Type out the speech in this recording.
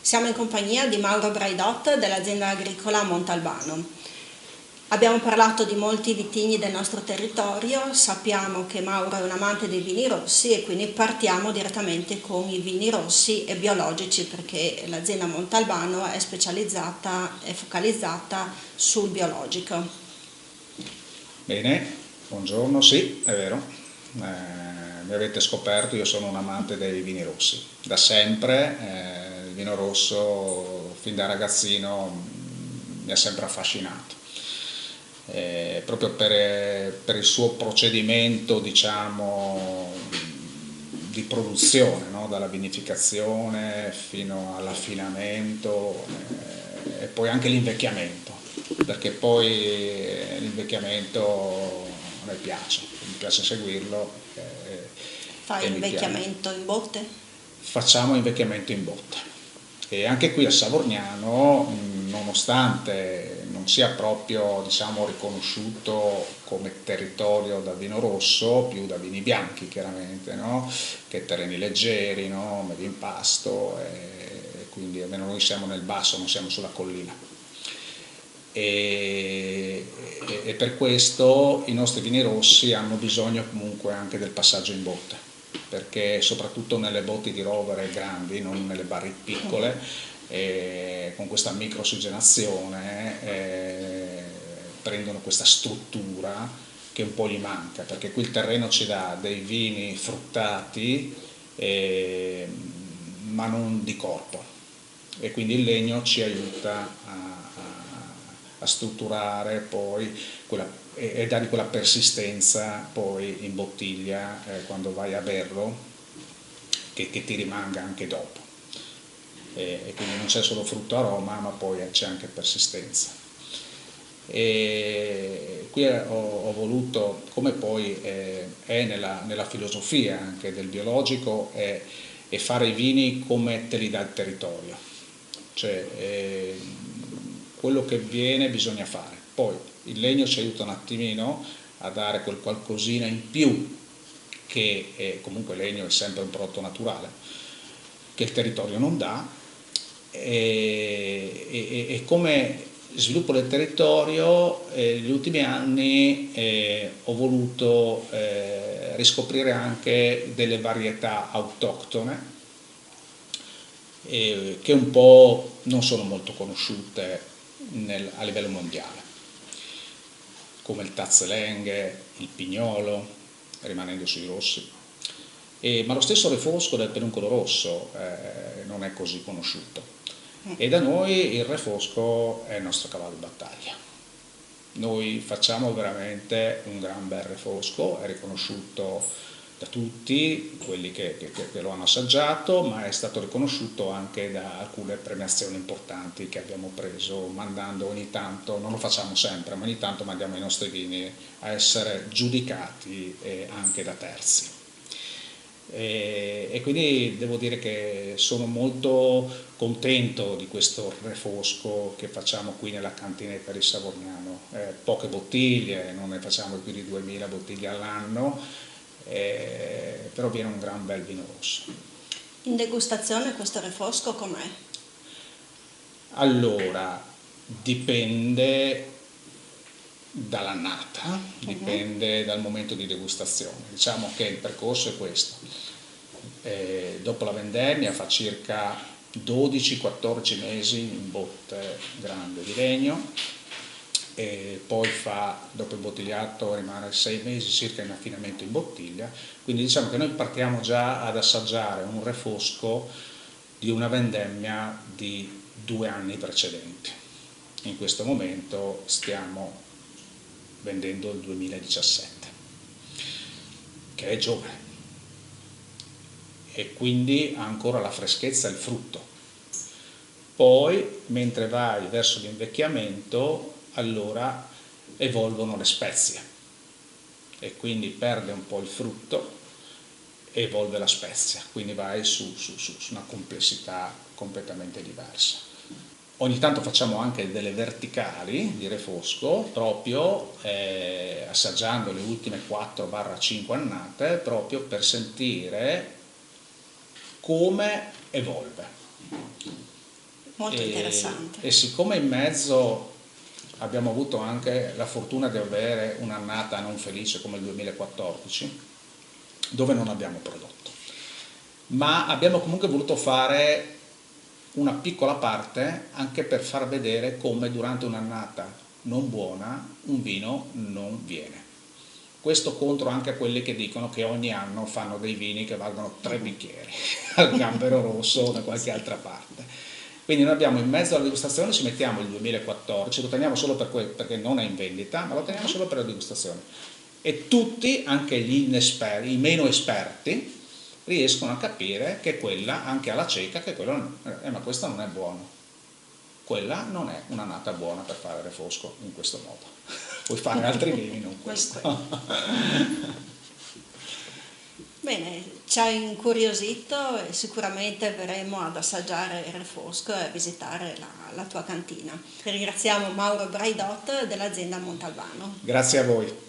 Siamo in compagnia di Mauro Braidot dell'azienda agricola Montalbano. Abbiamo parlato di molti vitigni del nostro territorio, sappiamo che Mauro è un amante dei vini rossi e quindi partiamo direttamente con i vini rossi e biologici, perché l'azienda Montalbano è specializzata e focalizzata sul biologico. Bene, buongiorno, sì, è vero, mi avete scoperto, io sono un amante dei vini rossi, da sempre, il vino rosso fin da ragazzino mi ha sempre affascinato. Proprio per il suo procedimento, diciamo, di produzione, no? Dalla vinificazione fino all'affinamento e poi anche l'invecchiamento, perché poi l'invecchiamento a me piace, mi piace seguirlo Fa e mi piace. invecchiamento in botte? Facciamo invecchiamento in botte. E anche qui a Savorniano, nonostante non sia proprio, diciamo, riconosciuto come territorio da vino rosso, più da vini bianchi chiaramente, no? Che terreni leggeri, no? Medio impasto, e quindi almeno noi siamo nel basso, non siamo sulla collina. E per questo i nostri vini rossi hanno bisogno comunque anche del passaggio in botte, perché soprattutto nelle botti di rovere grandi, non nelle barrique piccole, con questa microossigenazione prendono questa struttura che un po' gli manca, perché qui il terreno ci dà dei vini fruttati ma non di corpo, e quindi il legno ci aiuta a strutturare poi e dargli quella persistenza poi in bottiglia quando vai a berlo, che ti rimanga anche dopo. E quindi non c'è solo frutto aroma, ma poi c'è anche persistenza. E qui ho voluto, come poi è nella filosofia anche del biologico, è fare i vini come te li dà il territorio, cioè quello che viene bisogna fare. Poi il legno ci aiuta un attimino a dare quel qualcosina in più, che comunque il legno è sempre un prodotto naturale, che il territorio non dà, e come sviluppo del territorio negli ultimi anni ho voluto riscoprire anche delle varietà autoctone che un po' non sono molto conosciute a livello mondiale, come il Tazzlenghe, il Pignolo, rimanendo sui rossi. Ma lo stesso refosco del peduncolo rosso non è così conosciuto, e da noi il refosco è il nostro cavallo di battaglia. Noi facciamo veramente un gran bel refosco, è riconosciuto da tutti quelli che lo hanno assaggiato, ma è stato riconosciuto anche da alcune premiazioni importanti che abbiamo preso, mandando ogni tanto, non lo facciamo sempre, ma ogni tanto mandiamo i nostri vini a essere giudicati anche da terzi. E quindi devo dire che sono molto contento di questo refosco che facciamo qui nella cantinetta di Savorniano. Poche bottiglie, non ne facciamo più di 2000 bottiglie all'anno, però viene un gran bel vino rosso. In degustazione questo refosco com'è? Allora, dipende dall'annata, dipende dal momento di degustazione. Diciamo che il percorso è questo. Dopo la vendemmia fa circa 12-14 mesi in botte grande di legno, e poi dopo il bottigliato rimane 6 mesi circa in affinamento in bottiglia, quindi diciamo che noi partiamo già ad assaggiare un refosco di una vendemmia di 2 anni precedenti. In questo momento stiamo vendendo il 2017, che è giovane, e quindi ha ancora la freschezza e il frutto. Poi, mentre vai verso l'invecchiamento, allora evolvono le spezie, e quindi perde un po' il frutto e evolve la spezia, quindi vai su una complessità completamente diversa. Ogni tanto facciamo anche delle verticali di refosco, proprio assaggiando le ultime 4-5 annate, proprio per sentire come evolve. Molto interessante. E siccome in mezzo abbiamo avuto anche la fortuna di avere un'annata non felice come il 2014, dove non abbiamo prodotto, ma abbiamo comunque voluto fare una piccola parte anche per far vedere come durante un'annata non buona un vino non viene. Questo contro anche a quelli che dicono che ogni anno fanno dei vini che valgono 3 bicchieri al Gambero Rosso o da qualche altra parte. Quindi noi abbiamo in mezzo alla degustazione, ci mettiamo il 2014, lo teniamo solo perché non è in vendita, ma lo teniamo solo per la degustazione. E tutti, anche gli inesperti, i meno esperti, riescono a capire che quella, anche alla cieca, che quello, ma questo non è buono. Quella non è un'annata buona per fare refosco in questo modo. Puoi fare altri vini, non questo. Bene, ci ha incuriosito e sicuramente verremo ad assaggiare il refosco e a visitare la tua cantina. Ringraziamo Mauro Braidot dell'azienda Montalbano. Grazie a voi.